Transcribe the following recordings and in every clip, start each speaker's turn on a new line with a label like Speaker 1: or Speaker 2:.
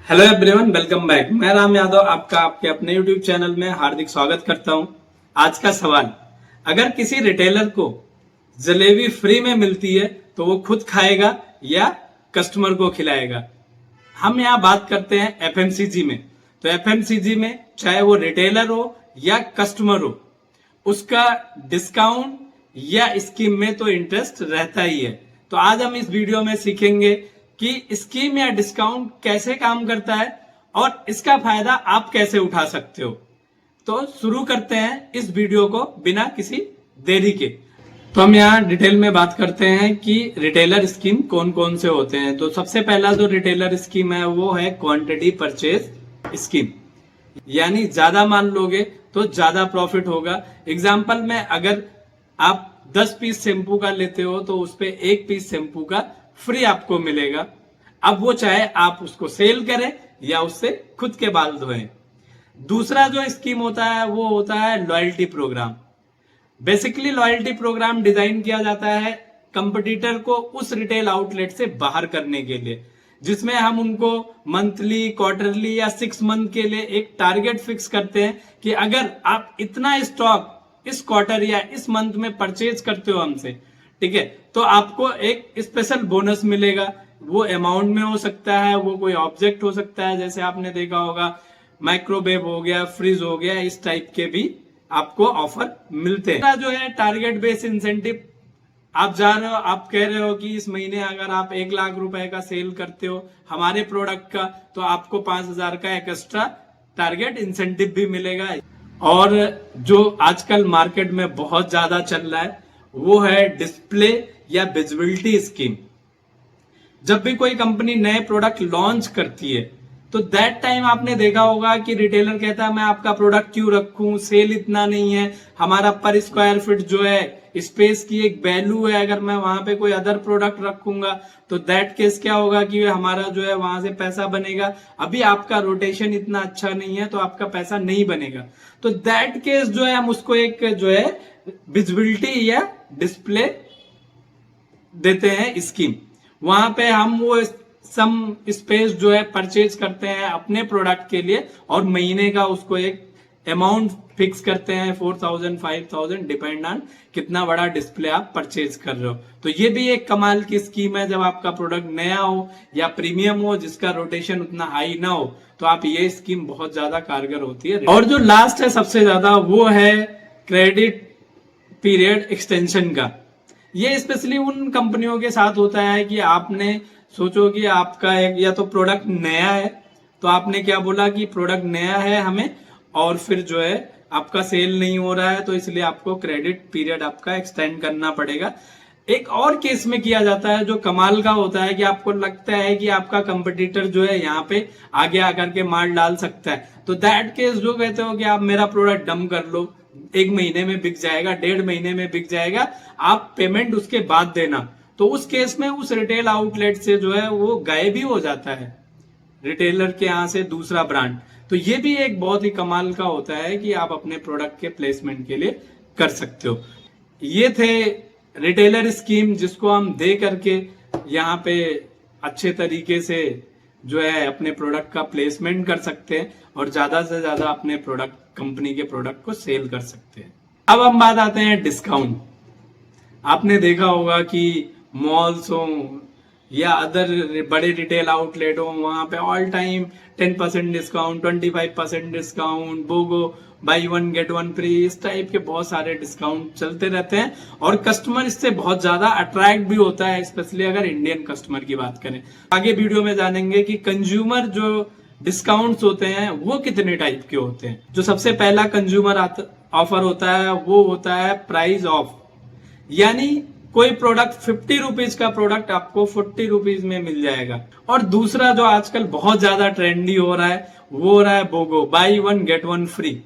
Speaker 1: Hello everyone, welcome back. मैं राम यादव आपका आपके अपने यूट्यूब चैनल में हार्दिक स्वागत करता हूं। आज का सवाल, अगर किसी रिटेलर को जलेबी फ्री में मिलती है तो वो खुद खाएगा या कस्टमर को खिलाएगा। हम यहाँ बात करते हैं एफएमसीजी में। तो एफएमसीजी में चाहे वो रिटेलर हो या कस्टमर हो, उसका डिस्काउंट या स्कीम में तो इंटरेस्ट रहता ही है। तो आज हम इस वीडियो में सीखेंगे कि स्कीम या डिस्काउंट कैसे काम करता है और इसका फायदा आप कैसे उठा सकते हो। तो शुरू करते हैं इस वीडियो को बिना किसी देरी के। तो हम यहाँ डिटेल में बात करते हैं कि रिटेलर स्कीम कौन कौन से होते हैं। तो सबसे पहला जो रिटेलर स्कीम है वो है क्वांटिटी परचेज स्कीम, यानी ज्यादा माल लोगे तो ज्यादा प्रॉफिट होगा। एग्जाम्पल में अगर आप 10 पीस शैम्पू का लेते हो तो उस पे 1 पीस शैम्पू का फ्री आपको मिलेगा। अब वो चाहे आप उसको सेल करें या उससे खुद के बाल धोएं। दूसरा जो स्कीम होता है वो होता है loyalty programme. Basically loyalty programme design किया जाता है कंपटीटर को उस रिटेल आउटलेट से बाहर करने के लिए, जिसमें हम उनको मंथली, क्वार्टरली या 6 मंथ के लिए एक टारगेट फिक्स करते हैं कि अगर आप इतना स्टॉक इस क्वार्टर या इस मंथ में परचेज करते हो हमसे, ठीक है, तो आपको एक स्पेशल बोनस मिलेगा। वो अमाउंट में हो सकता है, वो कोई ऑब्जेक्ट हो सकता है, जैसे आपने देखा होगा माइक्रोवेव हो गया, फ्रिज हो गया, इस टाइप के भी आपको ऑफर मिलते हैं। जो है टारगेट बेस्ड इंसेंटिव, आप जा रहे हो, आप कह रहे हो कि इस महीने अगर आप 1 लाख रुपए का सेल करते हो हमारे प्रोडक्ट का तो आपको 5,000 का एक एक्स्ट्रा टारगेट इंसेंटिव भी मिलेगा। और जो आजकल मार्केट में बहुत ज्यादा चल रहा है वो है डिस्प्ले या विजिबिलिटी स्कीम। जब भी कोई कंपनी नए प्रोडक्ट लॉन्च करती है तो दैट टाइम आपने देखा होगा कि रिटेलर कहता है मैं आपका प्रोडक्ट क्यों रखूं, सेल इतना नहीं है, हमारा पर स्क्वायर फीट जो है स्पेस की एक वैल्यू है, अगर मैं वहां पे कोई अदर प्रोडक्ट रखूंगा तो दैट केस क्या होगा कि हमारा जो है वहां से पैसा बनेगा। अभी आपका रोटेशन इतना अच्छा नहीं है तो आपका पैसा नहीं बनेगा। तो दैट केस जो है हम उसको एक जो है विजिबिलिटी या डिस्प्ले देते हैं स्कीम। वहां पे हम वो सम स्पेस जो है परचेज करते हैं अपने प्रोडक्ट के लिए और महीने का उसको एक अमाउंट फिक्स करते हैं, 4,000 5,000 डिपेंड ऑन कितना बड़ा डिस्प्ले आप परचेज कर रहे हो। तो ये भी एक कमाल की स्कीम है। जब आपका प्रोडक्ट नया हो या प्रीमियम हो जिसका रोटेशन उतना हाई ना हो तो आप ये स्कीम बहुत ज्यादा कारगर होती है। और जो लास्ट है सबसे ज्यादा वो है क्रेडिट पीरियड एक्सटेंशन का। ये स्पेशली उन कंपनियों के साथ होता है कि आपने सोचो कि आपका एक या तो प्रोडक्ट नया है, तो आपने क्या बोला कि प्रोडक्ट नया है हमें, और फिर जो है आपका सेल नहीं हो रहा है तो इसलिए आपको क्रेडिट पीरियड आपका एक्सटेंड करना पड़ेगा। एक और केस में किया जाता है जो कमाल का होता है कि आपको लगता है कि आपका कंपटीटर जो है यहाँ पे आगे आकर के माल डाल सकता है, तो दैट केस जो कहते हो कि आप मेरा प्रोडक्ट डम कर लो, 1 महीने में बिक जाएगा, 1.5 महीने में बिक जाएगा, आप पेमेंट उसके बाद देना। तो उस केस में उस रिटेल आउटलेट से जो है वो गायब ही हो जाता है रिटेलर के यहाँ से दूसरा ब्रांड। तो ये भी एक बहुत ही कमाल का होता है कि आप अपने प्रोडक्ट के प्लेसमेंट के लिए कर सकते हो। ये थे रिटेलर स्कीम जिसको हम दे करके यहाँ पे अच्छे तरीके से जो है अपने प्रोडक्ट का प्लेसमेंट कर सकते हैं और ज्यादा से ज्यादा अपने प्रोडक्ट, कंपनी के प्रोडक्ट को सेल कर सकते हैं। अब हम बात आते हैं डिस्काउंट। आपने देखा होगा कि मॉल्स हो या अदर बड़े रिटेल आउटलेट हो, वहां पे all time 10% discount, 25% discount, BOGO buy 1 get 1 free, इस टाइप के बहुत सारे डिस्काउंट चलते रहते हैं और कस्टमर इससे बहुत ज्यादा अट्रैक्ट भी होता है, स्पेशली अगर इंडियन कस्टमर की बात करें। आगे वीडियो में जानेंगे कि कंज्यूमर जो डिस्काउंट्स होते हैं वो कितने टाइप के होते हैं। जो सबसे पहला कंज्यूमर ऑफर होता है वो होता है प्राइस ऑफ, यानी कोई प्रोडक्ट 50 रुपीज का प्रोडक्ट आपको 40 रुपीज में मिल जाएगा। और दूसरा जो आजकल बहुत ज्यादा ट्रेंडी हो रहा है वो हो रहा है बोगो बाई 1 गेट 1 फ्री।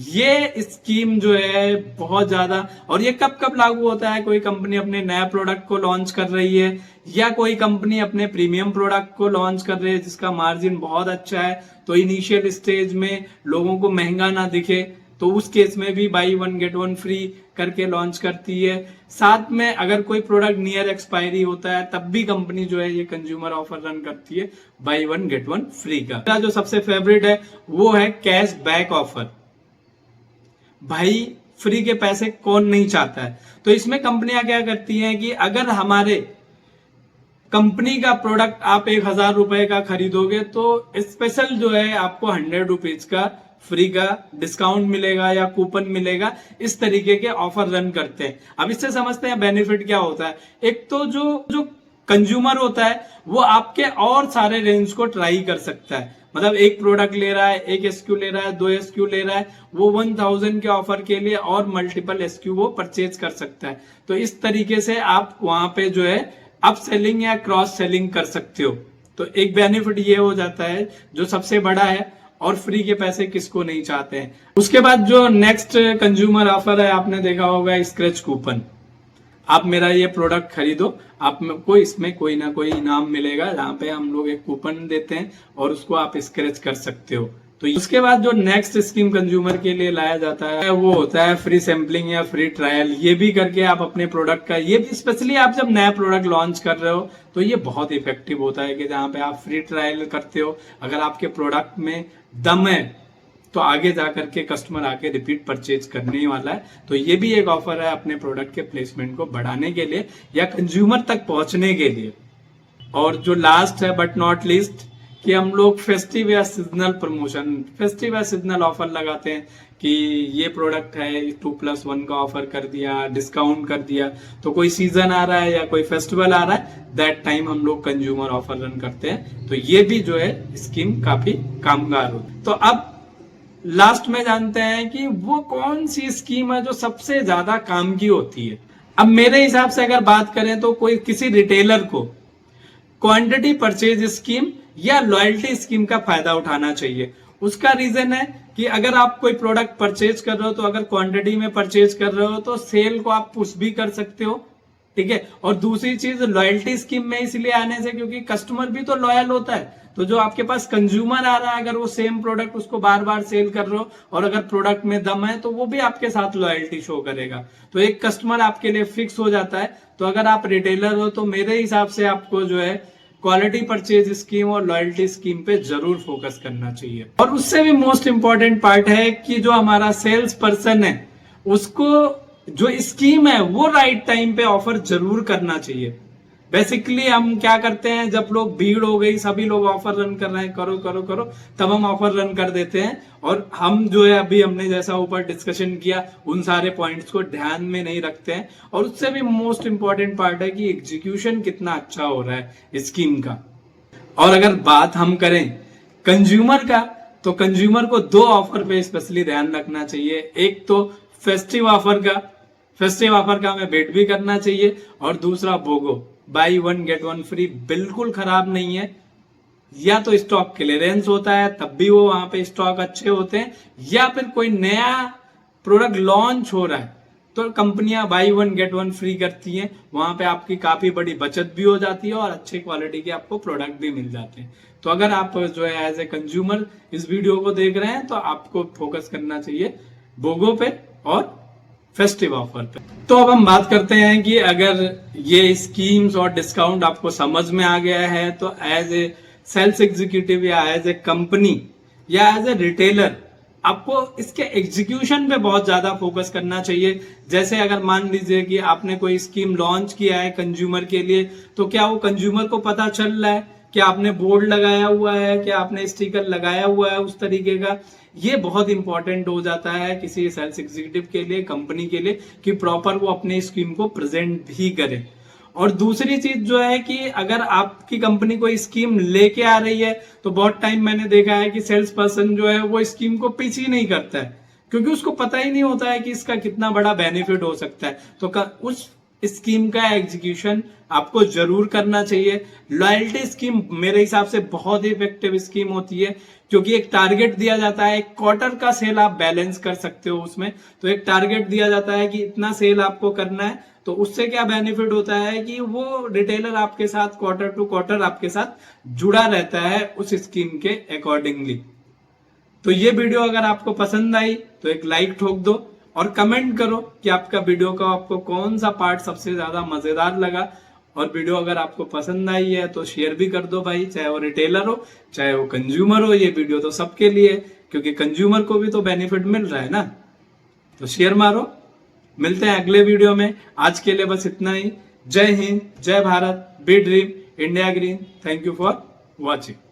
Speaker 1: ये स्कीम जो है बहुत ज्यादा, और ये कब कब लागू होता है, कोई कंपनी अपने नया प्रोडक्ट को लॉन्च कर रही है या कोई कंपनी अपने प्रीमियम प्रोडक्ट को लॉन्च कर रही है जिसका मार्जिन बहुत अच्छा है, तो इनिशियल स्टेज में लोगों को महंगा ना दिखे तो उस केस में भी by one get one free करके लॉन्च करती है। साथ में अगर कोई प्रोडक्ट नियर एक्सपायरी होता है तब भी कंपनी जो है ये कंज्यूमर ऑफर रन करती है by one get one free का। मेरा जो सबसे फेवरेट है वो है कैश बैक ऑफर। भाई फ्री के पैसे कौन नहीं चाहता है। तो इसमें कंपनियां क्या करती हैं कि अगर हमारे कंपनी का प्रोडक्ट आप 1,000 रुपए का खरीदोगे तो स्पेशल जो है आपको 100 रुपीज का फ्री का डिस्काउंट मिलेगा या कूपन मिलेगा। इस तरीके के ऑफर रन करते हैं। अब इससे समझते हैं बेनिफिट क्या होता है। एक तो जो कंज्यूमर होता है वो आपके और सारे रेंज को ट्राई कर सकता है। मतलब एक प्रोडक्ट ले रहा है, एक एसक्यू ले रहा है, 2 एसक्यू ले रहा है, वो 1000 के ऑफर के लिए और मल्टीपल एसक्यू वो परचेज कर सकता है। तो इस तरीके से आप वहां पे जो है अप सेलिंग या क्रॉस सेलिंग कर सकते हो। तो एक बेनिफिट ये हो जाता है जो सबसे बड़ा है। और फ्री के पैसे किसको नहीं चाहते हैं। उसके बाद जो नेक्स्ट कंज्यूमर ऑफर है आपने देखा होगा स्क्रैच कूपन। आप मेरा ये प्रोडक्ट खरीदो, आपको इसमें कोई ना कोई इनाम मिलेगा, जहां पे हम लोग एक कूपन देते हैं और उसको आप स्क्रैच कर सकते हो। तो उसके बाद जो नेक्स्ट स्कीम कंज्यूमर के लिए लाया जाता है वो होता है फ्री सैम्पलिंग या फ्री ट्रायल। ये भी करके आप अपने प्रोडक्ट का, ये भी स्पेशली आप जब नया प्रोडक्ट लॉन्च कर रहे हो तो ये बहुत इफेक्टिव होता है कि जहां पे आप फ्री ट्रायल करते हो। अगर आपके प्रोडक्ट में दम है तो आगे जाकर के कस्टमर आके रिपीट परचेज करने वाला है। तो ये भी एक ऑफर है अपने प्रोडक्ट के प्लेसमेंट को बढ़ाने के लिए या कंज्यूमर तक पहुंचने के लिए। और जो लास्ट है बट नॉट लीस्ट कि हम लोग फेस्टिव या सीजनल प्रमोशन, फेस्टिव या सीजनल ऑफर लगाते हैं कि ये प्रोडक्ट है 2+1 का ऑफर कर दिया, डिस्काउंट कर दिया। तो कोई सीजन आ रहा है या कोई फेस्टिवल आ रहा है, दैट टाइम हम लोग कंज्यूमर ऑफर रन करते हैं। तो ये भी जो है स्कीम काफी कामगार होती है। तो अब लास्ट में जानते हैं कि वो कौन सी स्कीम है जो सबसे ज्यादा काम की होती है। अब मेरे हिसाब से अगर बात करें तो कोई किसी रिटेलर को क्वांटिटी परचेज स्कीम या लॉयल्टी स्कीम का फायदा उठाना चाहिए। उसका रीजन है कि अगर आप कोई प्रोडक्ट परचेज कर रहे हो तो अगर क्वांटिटी में परचेज कर रहे हो तो सेल को आप पुश भी कर सकते हो, ठीक है। और दूसरी चीज लॉयल्टी स्कीम में इसलिए आने से क्योंकि कस्टमर भी तो लॉयल होता है। तो जो आपके पास कंज्यूमर आ रहा है अगर वो सेम प्रोडक्ट उसको बार बार सेल कर रहे हो और अगर प्रोडक्ट में दम है तो वो भी आपके साथ लॉयल्टी शो करेगा। तो एक कस्टमर आपके लिए फिक्स हो जाता है। तो अगर आप रिटेलर हो तो मेरे हिसाब से आपको जो है क्वालिटी परचेज स्कीम और लॉयल्टी स्कीम पे जरूर फोकस करना चाहिए। और उससे भी मोस्ट इंपॉर्टेंट पार्ट है कि जो हमारा सेल्स पर्सन है उसको जो स्कीम है वो राइट टाइम पे ऑफर जरूर करना चाहिए। बेसिकली हम क्या करते हैं, जब लोग भीड़ हो गई, सभी लोग ऑफर रन कर रहे हैं, करो करो करो, तब हम ऑफर रन कर देते हैं। और हम जो है अभी हमने जैसा ऊपर डिस्कशन किया उन सारे पॉइंट्स को ध्यान में नहीं रखते हैं। और उससे भी मोस्ट इंपॉर्टेंट पार्ट है कि एग्जीक्यूशन कितना अच्छा हो रहा है स्कीम का। और अगर बात हम करें कंज्यूमर का तो कंज्यूमर को 2 ऑफर पे स्पेशली ध्यान रखना चाहिए। एक तो फेस्टिव ऑफर का हमें वेट भी करना चाहिए। और दूसरा BOGO buy one get one free बिल्कुल खराब नहीं है। या तो स्टॉक क्लियरेंस होता है तब भी वो वहां पे स्टॉक अच्छे होते हैं, या फिर कोई नया प्रोडक्ट लॉन्च हो रहा है तो कंपनियां by one get one free करती हैं। वहां पे आपकी काफी बड़ी बचत भी हो जाती है और अच्छे क्वालिटी के आपको प्रोडक्ट भी मिल जाते हैं। तो अगर आप जो है एज ए कंज्यूमर इस वीडियो को देख रहे हैं तो आपको फोकस करना चाहिए बोगो पे और फेस्टिव ऑफर पे। तो अब हम बात करते हैं कि अगर ये स्कीम्स और डिस्काउंट आपको समझ में आ गया है तो एज ए सेल्स एग्जीक्यूटिव या एज ए कंपनी या एज ए रिटेलर आपको इसके एग्जीक्यूशन पे बहुत ज्यादा फोकस करना चाहिए। जैसे अगर मान लीजिए कि आपने कोई स्कीम लॉन्च किया है कंज्यूमर के लिए, तो क्या वो कंज्यूमर को पता चल रहा है, क्या आपने बोर्ड लगाया हुआ है, क्या आपने स्टिकर लगाया हुआ है उस तरीके का। ये बहुत इंपॉर्टेंट हो जाता है किसी सेल्स एग्जीक्यूटिव के लिए, कंपनी के लिए, कि प्रॉपर वो अपने स्कीम को प्रेजेंट भी करे। और दूसरी चीज जो है कि अगर आपकी कंपनी कोई स्कीम लेके आ रही है तो बहुत टाइम मैंने देखा है कि सेल्स पर्सन जो है वो स्कीम को पिच ही नहीं करता है, क्योंकि उसको पता ही नहीं होता है कि इसका कितना बड़ा बेनिफिट हो सकता है। तो उस स्कीम का एग्जीक्यूशन आपको जरूर करना चाहिए। लॉयल्टी स्कीम मेरे हिसाब से बहुत ही इफेक्टिव स्कीम होती है, क्योंकि एक टारगेट दिया जाता है, एक क्वार्टर का सेल आप बैलेंस कर सकते हो उसमें। तो एक टारगेट दिया जाता है कि इतना सेल आपको करना है, तो उससे क्या बेनिफिट होता है कि वो रिटेलर आपके साथ क्वार्टर टू क्वार्टर आपके साथ जुड़ा रहता है उस स्कीम के अकॉर्डिंगली। तो ये वीडियो अगर आपको पसंद आई तो एक लाइक ठोक दो और कमेंट करो कि आपका वीडियो का आपको कौन सा पार्ट सबसे ज्यादा मजेदार लगा। और वीडियो अगर आपको पसंद आई है तो शेयर भी कर दो भाई, चाहे वो रिटेलर हो चाहे वो कंज्यूमर हो। ये वीडियो तो सबके लिए है, क्योंकि कंज्यूमर को भी तो बेनिफिट मिल रहा है ना। तो शेयर मारो। मिलते हैं अगले वीडियो में। आज के लिए बस इतना ही। जय हिंद, जय Bharat, B dream, India green. Thank you for watching.